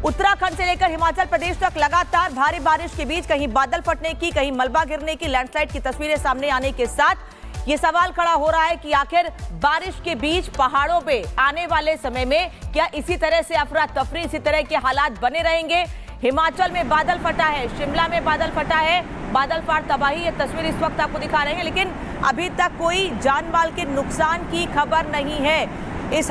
उत्तराखंड से लेकर हिमाचल प्रदेश तक लगातार भारी बारिश के बीच कहीं बादल फटने की, कहीं मलबा गिरने की, लैंडस्लाइड की तस्वीरें सामने आने के साथ ये सवाल खड़ा हो रहा है कि आखिर बारिश के बीच पहाड़ों पे आने वाले समय में क्या इसी तरह से अफरा तफरी, इसी तरह के हालात बने रहेंगे। हिमाचल में बादल फटा है, शिमला में बादल फटा है, बादल फाड़ तबाही, ये तस्वीर इस वक्त आपको दिखा रहे हैं, लेकिन अभी तक कोई जान माल के नुकसान की खबर नहीं है। इस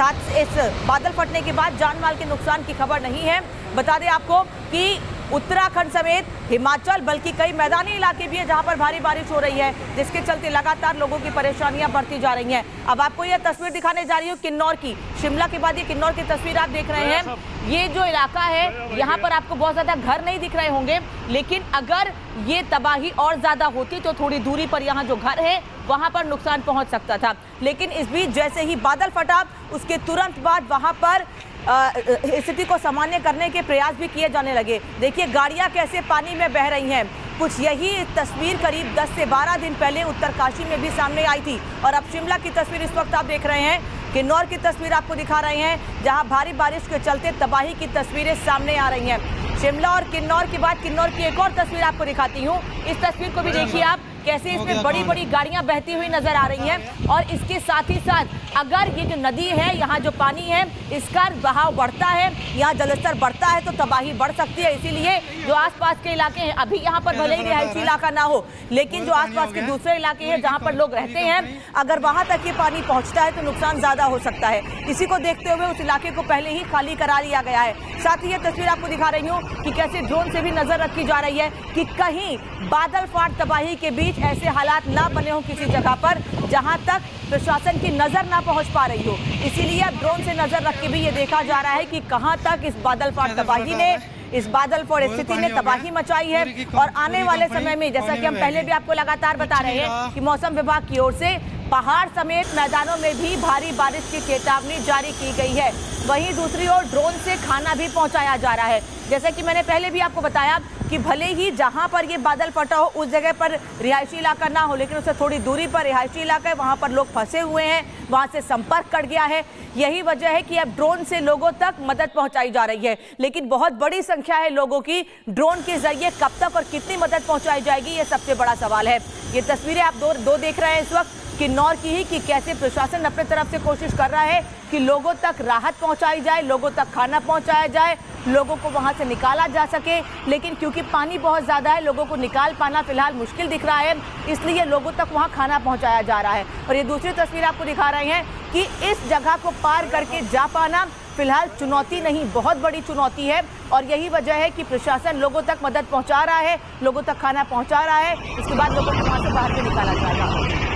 बादल फटने के बाद जान माल के नुकसान की खबर नहीं है। बता दें आपको कि उत्तराखंड समेत हिमाचल बल्कि कई मैदानी इलाके भी हैं जहां पर भारी बारिश हो रही है, जिसके चलते लगातार लोगों की परेशानियां बढ़ती जा रही हैं। अब आपको यह तस्वीर दिखाने जा रही हूं किन्नौर की। शिमला के बाद ये किन्नौर की तस्वीर आप देख रहे हैं। ये जो इलाका है यहाँ पर आपको बहुत ज्यादा घर नहीं दिख रहे होंगे, लेकिन अगर ये तबाही और ज्यादा होती तो थोड़ी दूरी पर यहाँ जो घर है वहां पर नुकसान पहुंच सकता था। लेकिन इस बीच जैसे ही बादल फटा उसके तुरंत बाद वहां पर स्थिति को सामान्य करने के प्रयास भी किए जाने लगे। देखिए गाड़ियां कैसे पानी में बह रही हैं। कुछ यही तस्वीर करीब 10 से 12 दिन पहले उत्तरकाशी में भी सामने आई थी। और अब शिमला की तस्वीर इस वक्त आप देख रहे हैं, किन्नौर की तस्वीर आपको दिखा रहे हैं, जहां भारी बारिश के चलते तबाही की तस्वीरें सामने आ रही हैं। शिमला और किन्नौर के बाद किन्नौर की एक और तस्वीर आपको दिखाती हूँ। इस तस्वीर को भी देखिए आप, कैसे इसमें बड़ी बड़ी गाड़ियां बहती हुई नजर आ रही हैं। और इसके साथ ही साथ अगर ये जो नदी है, यहाँ जो पानी है, इसका बहाव बढ़ता है, यहाँ जलस्तर बढ़ता है तो तबाही बढ़ सकती है। इसीलिए जो आसपास के इलाके हैं, अभी यहाँ पर भले ही रिहायशी इलाका ना हो, लेकिन जो आसपास के दूसरे इलाके हैं जहाँ पर लोग रहते हैं, अगर वहां तक ये पानी पहुंचता है तो नुकसान ज्यादा हो सकता है। इसी को देखते हुए उस इलाके को पहले ही खाली करा लिया गया है। साथ ही ये तस्वीर आपको दिखा रही हूँ कि कैसे ड्रोन से भी नजर रखी जा रही है कि कहीं बादल फाड़ तबाही के बीच ऐसे हालात ना बने हो किसी जगह पर जहां तक प्रशासन की नजर ना पहुंच पा रही हो। इसीलिए अब ड्रोन से नजर रख के भी ये देखा जा रहा है कि कहां तक इस बादल फाड़ तबाही ने, इस बादल फाड़ स्थिति ने तबाही मचाई है। और आने वाले समय में, जैसा कि हम पहले भी आपको लगातार बता रहे हैं कि मौसम विभाग की ओर से पहाड़ समेत मैदानों में भी भारी बारिश की चेतावनी जारी की गई है। वहीं दूसरी ओर ड्रोन से खाना भी पहुंचाया जा रहा है। जैसा कि मैंने पहले भी आपको बताया कि भले ही जहां पर ये बादल फटा हो उस जगह पर रिहायशी इलाका ना हो, लेकिन उससे थोड़ी दूरी पर रिहायशी इलाका है, वहां पर लोग फंसे हुए हैं, वहां से संपर्क कट गया है। यही वजह है कि अब ड्रोन से लोगों तक मदद पहुंचाई जा रही है। लेकिन बहुत बड़ी संख्या है लोगों की, ड्रोन के जरिए कब तक और कितनी मदद पहुंचाई जाएगी, ये सबसे बड़ा सवाल है। ये तस्वीरें आप दो देख रहे हैं इस वक्त किन्नौर की ही, कि कैसे प्रशासन अपने तरफ से कोशिश कर रहा है कि लोगों तक राहत पहुंचाई जाए, लोगों तक खाना पहुंचाया जाए, लोगों को वहां से निकाला जा सके। लेकिन क्योंकि पानी बहुत ज्यादा है, लोगों को निकाल पाना फिलहाल मुश्किल दिख रहा है, इसलिए लोगों तक वहां खाना पहुंचाया जा रहा है। और ये दूसरी तस्वीर आपको दिखा रहे हैं कि इस जगह को पार करके जा पाना फिलहाल चुनौती नहीं, बहुत बड़ी चुनौती है। और यही वजह है कि प्रशासन लोगों तक मदद पहुंचा रहा है, लोगों तक खाना पहुंचा रहा है, उसके बाद लोगों को वहां से बाहर भी निकाला जाएगा।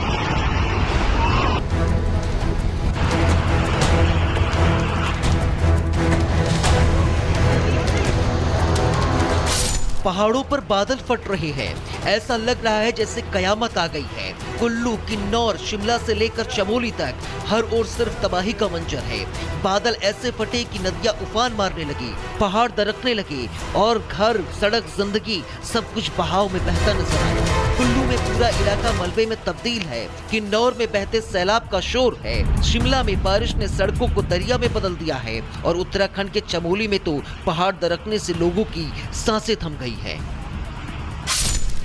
पहाड़ों पर बादल फट रहे हैं, ऐसा लग रहा है जैसे कयामत आ गई है। कुल्लू, किन्नौर, शिमला से लेकर चमोली तक हर ओर सिर्फ तबाही का मंजर है। बादल ऐसे फटे कि नदियां उफान मारने लगी, पहाड़ दरकने लगे और घर, सड़क, जिंदगी सब कुछ बहाव में बहता नजर आया। कुल्लू में पूरा इलाका मलबे में तब्दील है, किन्नौर में बहते सैलाब का शोर है, शिमला में बारिश ने सड़कों को दरिया में बदल दिया है और उत्तराखंड के चमोली में तो पहाड़ दरकने से लोगों की सांसें थम गई है।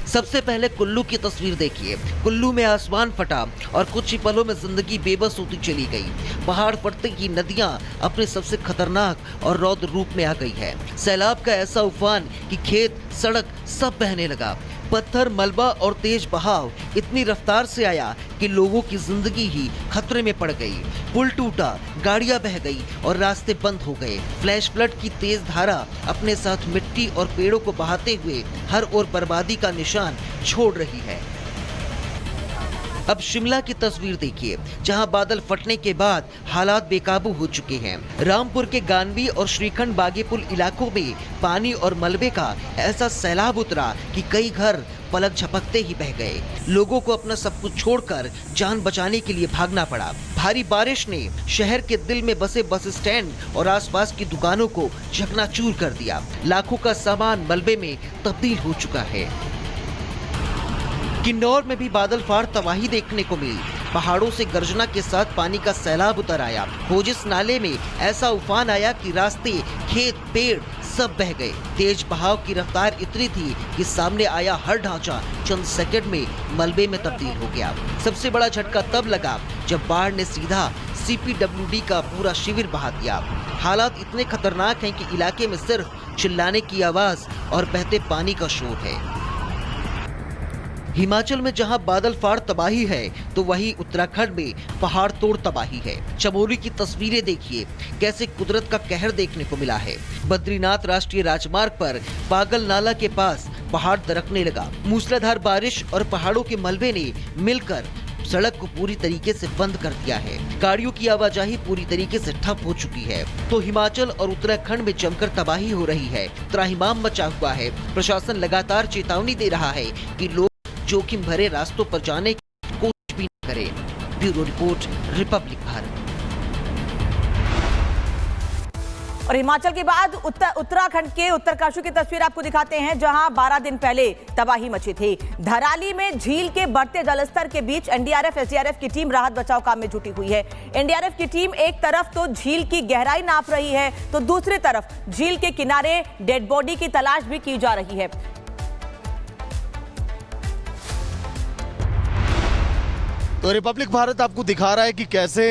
सबसे पहले कुल्लू की तस्वीर देखिए। कुल्लू में आसमान फटा और कुछ ही पलों में जिंदगी बेबस होती चली गई। पहाड़ फटते ही नदियां अपने सबसे खतरनाक और रौद्र रूप में आ गई है। सैलाब का ऐसा उफान कि खेत, सड़क सब बहने लगा। पत्थर, मलबा और तेज बहाव इतनी रफ्तार से आया कि लोगों की जिंदगी ही खतरे में पड़ गई। पुल टूटा, गाड़ियां बह गई और रास्ते बंद हो गए। फ्लैश फ्लड की तेज धारा अपने साथ मिट्टी और पेड़ों को बहाते हुए हर ओर बर्बादी का निशान छोड़ रही है। अब शिमला की तस्वीर देखिए, जहां बादल फटने के बाद हालात बेकाबू हो चुके हैं। रामपुर के गानवी और श्रीखंड बागेपुल इलाकों में पानी और मलबे का ऐसा सैलाब उतरा कि कई घर पलक झपकते ही बह गए। लोगों को अपना सब कुछ छोड़कर जान बचाने के लिए भागना पड़ा। भारी बारिश ने शहर के दिल में बसे बस स्टैंड और आसपास की दुकानों को चकनाचूर कर दिया। लाखों का सामान मलबे में तब्दील हो चुका है। किन्नौर में भी बादल फाड़ तबाही देखने को मिली। पहाड़ों से गर्जना के साथ पानी का सैलाब उतर आया। होजिस नाले में ऐसा उफान आया कि रास्ते, खेत, पेड़ सब बह गए। तेज बहाव की रफ्तार इतनी थी कि सामने आया हर ढांचा चंद सेकंड में मलबे में तब्दील हो गया। सबसे बड़ा झटका तब लगा जब बाढ़ ने सीधा CPWD का पूरा शिविर बहा दिया। हालात इतने खतरनाक हैं कि इलाके में सिर्फ चिल्लाने की आवाज और बहते पानी का शोर है। हिमाचल में जहां बादल फाड़ तबाही है तो वहीं उत्तराखंड में पहाड़ तोड़ तबाही है। चमोली की तस्वीरें देखिए, कैसे कुदरत का कहर देखने को मिला है। बद्रीनाथ राष्ट्रीय राजमार्ग पर पागल नाला के पास पहाड़ दरकने लगा। मूसलाधार बारिश और पहाड़ों के मलबे ने मिलकर सड़क को पूरी तरीके से बंद कर दिया है। गाड़ियों की आवाजाही पूरी तरीके से ठप हो चुकी है। तो हिमाचल और उत्तराखंड में जमकर तबाही हो रही है, त्राहिमाम मचा हुआ है। प्रशासन लगातार चेतावनी दे रहा है कि लोग जोखिम भरे रास्तों पर जाने की कोशिश भी न करें। Bureau report, Republic Bharat. और हिमाचल के बाद उत्तराखंड के उत्तरकाशी की तस्वीर आपको दिखाते हैं, जहां 12 दिन पहले तबाही मची थी। धराली में झील के बढ़ते जलस्तर के बीच एनडीआरएफ, एसडीआरएफ की टीम राहत बचाव काम में जुटी हुई है। एनडीआरएफ की टीम एक तरफ तो झील की गहराई नाप रही है, तो दूसरी तरफ झील के किनारे डेड बॉडी की तलाश भी की जा रही है। तो रिपब्लिक भारत आपको दिखा रहा है कि कैसे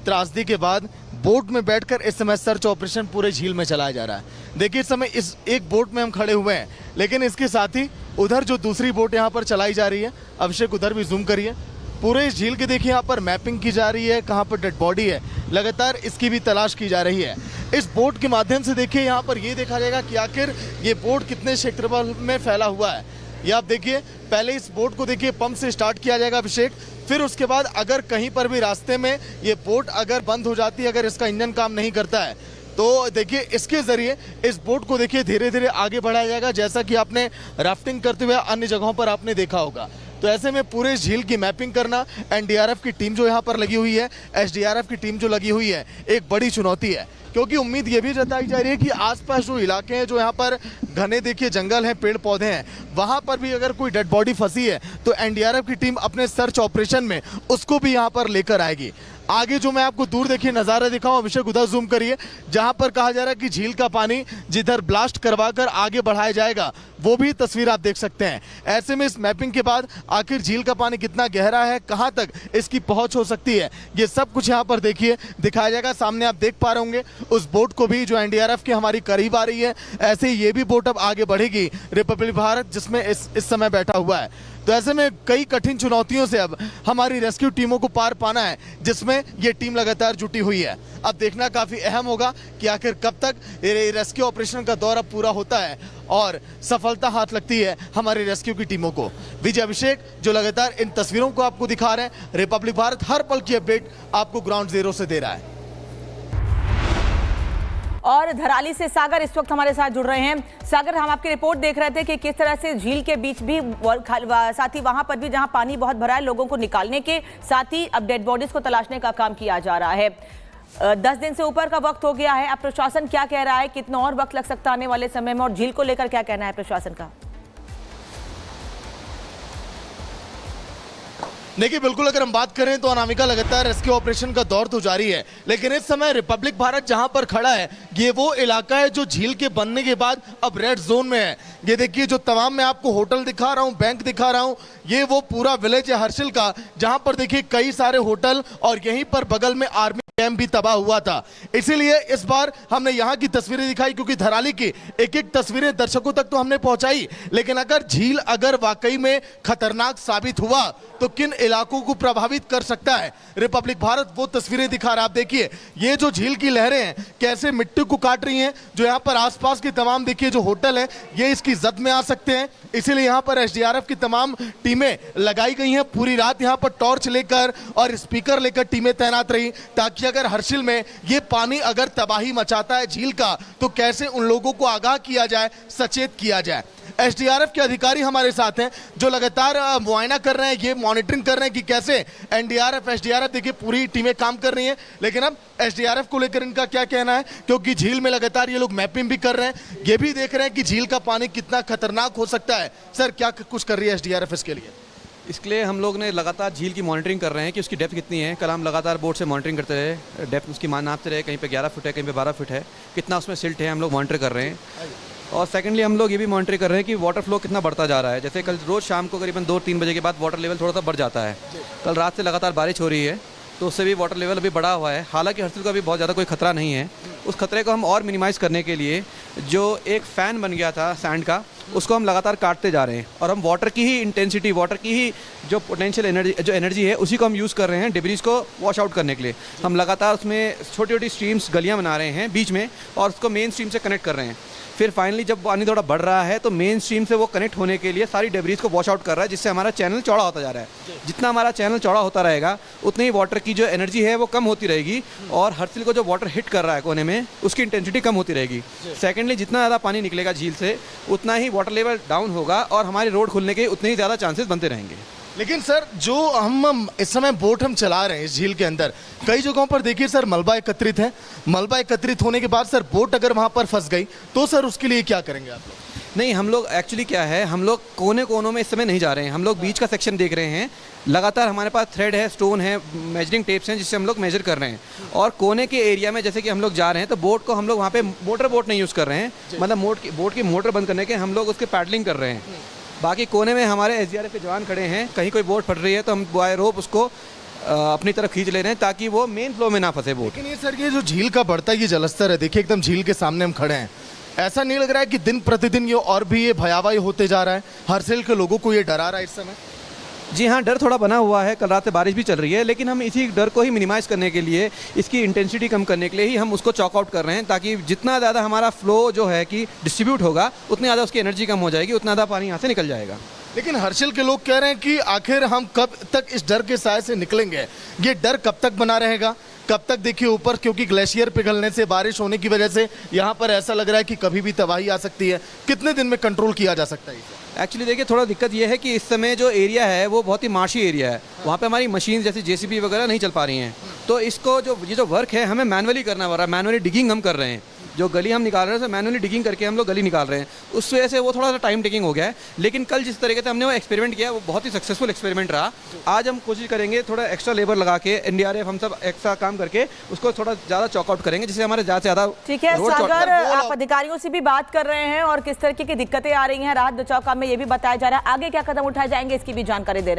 त्रासदी के बाद बोट में बैठकर इस समय सर्च ऑपरेशन पूरे झील में चलाया जा रहा है। देखिए इस समय इस एक बोट में हम खड़े हुए हैं, लेकिन इसके साथ ही उधर जो दूसरी बोट यहाँ पर चलाई जा रही है, अभिषेक उधर भी जूम करिए, पूरे इस झील के देखिए यहाँ पर मैपिंग की जा रही है, कहाँ पर डेड बॉडी है, लगातार इसकी भी तलाश की जा रही है। इस बोट के माध्यम से देखिए यहाँ पर ये देखा जाएगा कि आखिर ये बोट कितने क्षेत्रफल में फैला हुआ है। ये आप देखिए, पहले इस बोट को देखिए पंप से स्टार्ट किया जाएगा अभिषेक, फिर उसके बाद अगर कहीं पर भी रास्ते में ये बोट अगर बंद हो जाती है, अगर इसका इंजन काम नहीं करता है, तो देखिए इसके जरिए इस बोट को देखिए धीरे धीरे आगे बढ़ाया जाएगा, जैसा कि आपने राफ्टिंग करते हुए अन्य जगहों पर आपने देखा होगा। तो ऐसे में पूरे झील की मैपिंग करना एनडीआरएफ की टीम जो यहाँ पर लगी हुई है, एसडीआरएफ की टीम जो लगी हुई है, एक बड़ी चुनौती है। क्योंकि उम्मीद ये भी जताई जा रही है कि आसपास जो इलाके हैं, जो यहाँ पर घने देखिए जंगल हैं, पेड़ पौधे हैं, वहाँ पर भी अगर कोई डेड बॉडी फंसी है तो एनडीआरएफ की टीम अपने सर्च ऑपरेशन में उसको भी यहाँ पर लेकर आएगी। आगे जो मैं आपको दूर देखिए नज़ारा दिखाऊं, अभिषेक उधर जूम करिए, जहां पर कहा जा रहा है कि झील का पानी जिधर ब्लास्ट करवाकर आगे बढ़ाया जाएगा, वो भी तस्वीर आप देख सकते हैं। ऐसे में इस मैपिंग के बाद आखिर झील का पानी कितना गहरा है, कहां तक इसकी पहुंच हो सकती है, ये सब कुछ यहां पर देखिए दिखाया जाएगा। सामने आप देख पा रहे होंगे उस बोट को भी जो एनडीआरएफ की हमारी करीब आ रही है, ऐसे ही ये भी बोट अब आगे बढ़ेगी रिपब्लिक भारत, जिसमें इस समय बैठा हुआ है। तो ऐसे में कई कठिन चुनौतियों से अब हमारी रेस्क्यू टीमों को पार पाना है, जिसमें ये टीम लगातार जुटी हुई है। अब देखना काफी अहम होगा कि आखिर कब तक रेस्क्यू ऑपरेशन का दौर अब पूरा होता है और सफलता हाथ लगती है हमारी रेस्क्यू की टीमों को। विजय अभिषेक जो लगातार इन तस्वीरों को आपको दिखा रहे हैं, रिपब्लिक भारत हर पल की अपडेट आपको ग्राउंड जीरो से दे रहा है। और धराली से सागर इस वक्त हमारे साथ जुड़ रहे हैं। सागर, हम आपकी रिपोर्ट देख रहे थे कि किस तरह से झील के बीच भी, साथ ही वहां पर भी जहां पानी बहुत भरा है, लोगों को निकालने के साथ ही अब डेड बॉडीज को तलाशने का काम किया जा रहा है। 10 दिन से ऊपर का वक्त हो गया है। अब प्रशासन क्या कह रहा है, कितना और वक्त लग सकता है आने वाले समय में, और झील को लेकर क्या कहना है प्रशासन का? देखिए बिल्कुल, अगर हम बात करें तो अनामिका लगातार रेस्क्यू ऑपरेशन का दौर तो जारी है, लेकिन इस समय रिपब्लिक भारत जहां पर खड़ा है, ये वो इलाका है जो झील के बनने के बाद अब रेड जोन में है। ये देखिए जो तमाम मैं आपको होटल दिखा रहा हूं, बैंक दिखा रहा हूं, ये वो पूरा विलेज है हर्षिल का, जहां पर देखिए कई सारे होटल और यहीं पर बगल में आर्मी कैंप भी तबाह हुआ था। इसीलिए इस बार हमने यहाँ की तस्वीरें दिखाई, क्योंकि धराली की एक एक तस्वीरें दर्शकों तक तो हमने पहुंचाई, लेकिन अगर झील अगर वाकई में खतरनाक साबित हुआ तो किन इलाकों को प्रभावित कर सकता है, रिपब्लिक भारत वो तस्वीरें दिखा रहा है। आप देखिए ये जो झील की लहरें हैं कैसे मिट्टी को काट रही हैं, जो यहाँ पर आसपास के तमाम देखिए जो होटल हैं ये इसकी जद में आ सकते हैं। इसीलिए यहाँ पर एसडीआरएफ की तमाम टीमें लगाई गई हैं। पूरी रात यहाँ पर टॉर्च लेकर और स्पीकर लेकर टीमें तैनात रही, ताकि अगर हर्षिल में ये पानी अगर तबाही मचाता है झील का, तो कैसे उन लोगों को आगाह किया जाए, सचेत किया जाए। एसडीआरएफ के अधिकारी हमारे साथ हैं जो लगातार मुआयना कर रहे हैं, ये मॉनिटरिंग कर रहे हैं कि कैसे एनडीआरएफ एसडीआरएफ देखिए पूरी टीमें काम कर रही हैं। लेकिन अब एसडीआरएफ को लेकर इनका क्या कहना है, क्योंकि झील में लगातार ये लोग मैपिंग भी कर रहे हैं, ये भी देख रहे हैं कि झील का पानी कितना खतरनाक हो सकता है। सर क्या कुछ कर रही है एसडीआरएफ इसके लिए? इसके लिए हम लोग ने लगातार झील की मॉनिटरिंग कर रहे हैं कि उसकी डेप्थ कितनी है। कल हम लगातार बोट से मॉनिटरिंग करते रहे, डेप्थ उसकी नापते रहे, कहीं पे 11 फुट है, कहीं पे 12 फुट है, कितना उसमें सिल्ट है हम लोग मॉनिटर कर रहे हैं। और सेकेंडली हम लोग ये भी मॉनिटर कर रहे हैं कि वाटर फ्लो कितना बढ़ता जा रहा है। जैसे कल रोज़ शाम को करीबन 2-3 बजे के बाद वाटर लेवल थोड़ा सा बढ़ जाता है। कल रात से लगातार बारिश हो रही है तो उससे भी वाटर लेवल अभी बढ़ा हुआ है। हालांकि हर्षिल को अभी बहुत ज़्यादा कोई खतरा नहीं है। उस खतरे को हम और मिनिमाइज़ करने के लिए जो एक फ़ैन बन गया था सैंड का, उसको हम लगातार काटते जा रहे हैं और हम वाटर की ही इंटेंसिटी, वाटर की ही जो पोटेंशियल एनर्जी है उसी को हम यूज़ कर रहे हैं डिब्रीज को वॉश आउट करने के लिए। हम लगातार उसमें छोटी छोटी स्ट्रीम्स, गलियाँ बना रहे हैं बीच में और उसको मेन स्ट्रीम से कनेक्ट कर रहे हैं। फिर फाइनली जब पानी थोड़ा बढ़ रहा है तो मेन स्ट्रीम से वो कनेक्ट होने के लिए सारी डेब्रीज को वॉश आउट कर रहा है, जिससे हमारा चैनल चौड़ा होता जा रहा है। जितना हमारा चैनल चौड़ा होता रहेगा उतनी ही वाटर की जो एनर्जी है वो कम होती रहेगी और हर्षिल को जो वाटर हिट कर रहा है कोने में उसकी इंटेंसिटी कम होती रहेगी। सेकेंडली जितना ज़्यादा पानी निकलेगा झील से उतना ही वाटर लेवल डाउन होगा और हमारी रोड खुलने के उतने ही ज़्यादा चांसेस बनते रहेंगे। लेकिन सर जो हम इस समय बोट हम चला रहे हैं इस झील के अंदर, कई जगहों पर देखिए सर मलबा एकत्रित है। मलबा एकत्रित होने के बाद सर बोट अगर वहां पर फंस गई तो सर उसके लिए क्या करेंगे आप लोग? नहीं, हम लोग एक्चुअली क्या है, हम लोग कोने कोनों में इस समय नहीं जा रहे हैं। हम लोग बीच का सेक्शन देख रहे हैं। लगातार हमारे पास थ्रेड है, स्टोन है, मेजरिंग टेप्स हैं जिससे हम लोग मेजर कर रहे हैं। और कोने के एरिया में जैसे कि हम लोग जा रहे हैं तो बोट को हम लोग वहाँ पे मोटर बोट नहीं यूज़ कर रहे हैं, मतलब बोट की मोटर बंद करने के हम लोग उसके पैडलिंग कर रहे हैं। बाकी कोने में हमारे SDRF के जवान खड़े हैं। कहीं कोई बोट फट रही है तो हम बाय रोप उसको अपनी तरफ खींच ले रहे हैं ताकि वो मेन फ्लो में ना फंसे बोट। लेकिन ये सर ये जो झील का बढ़ता ये जलस्तर है, देखिए एकदम झील के सामने हम खड़े हैं, ऐसा नहीं लग रहा है कि दिन प्रतिदिन ये और भी ये भयावह होते जा रहा है? हर्षिल के लोगों को ये डरा रहा है इस समय? जी हाँ, डर थोड़ा बना हुआ है। कल रात से बारिश भी चल रही है, लेकिन हम इसी डर को ही मिनिमाइज़ करने के लिए, इसकी इंटेंसिटी कम करने के लिए ही हम उसको चॉक आउट कर रहे हैं, ताकि जितना ज़्यादा हमारा फ्लो जो है कि डिस्ट्रीब्यूट होगा उतनी ज़्यादा उसकी एनर्जी कम हो जाएगी, उतना ज़्यादा पानी यहाँ से निकल जाएगा। लेकिन हर्षिल के लोग कह रहे हैं कि आखिर हम कब तक इस डर के साए से निकलेंगे? ये डर कब तक बना रहेगा? कब तक देखिए ऊपर, क्योंकि ग्लेशियर पिघलने से, बारिश होने की वजह से यहाँ पर ऐसा लग रहा है कि कभी भी तबाही आ सकती है। कितने दिन में कंट्रोल किया जा सकता है इसे? एक्चुअली देखिए, थोड़ा दिक्कत ये है कि इस समय जो एरिया है वो बहुत ही मार्शी एरिया है। वहाँ पे हमारी मशीन जैसे JCB वगैरह नहीं चल पा रही हैं, तो इसको ये जो वर्क है हमें मैनुअली करना पड़ रहा है। मैनुअली डिगिंग हम कर रहे हैं, जो गली हम निकाल रहे हैं मैनुअली डिगिंग करके हम लोग गली निकाल रहे हैं। उस वजह से वो थोड़ा सा टाइम टेकिंग हो गया है। लेकिन कल जिस तरीके से हमने वो एक्सपेरिमेंट किया वो बहुत ही सक्सेसफुल एक्सपेरिमेंट रहा। आज हम कोशिश करेंगे थोड़ा एक्स्ट्रा लेबर लगा के, NDRF हम सब एक्स्ट्रा काम करके उसको थोड़ा ज़्यादा चॉकआउट करेंगे, जिससे हमारे ज़्यादा से ज़्यादा। ठीक है सागर, आप अधिकारियों से भी बात कर रहे हैं और किस तरीके की दिक्कतें आ रही हैं राहत बचाव काम में, ये भी बताया जा रहा है। आगे क्या कदम उठाए जाएंगे इसकी भी जानकारी दे रहे हैं।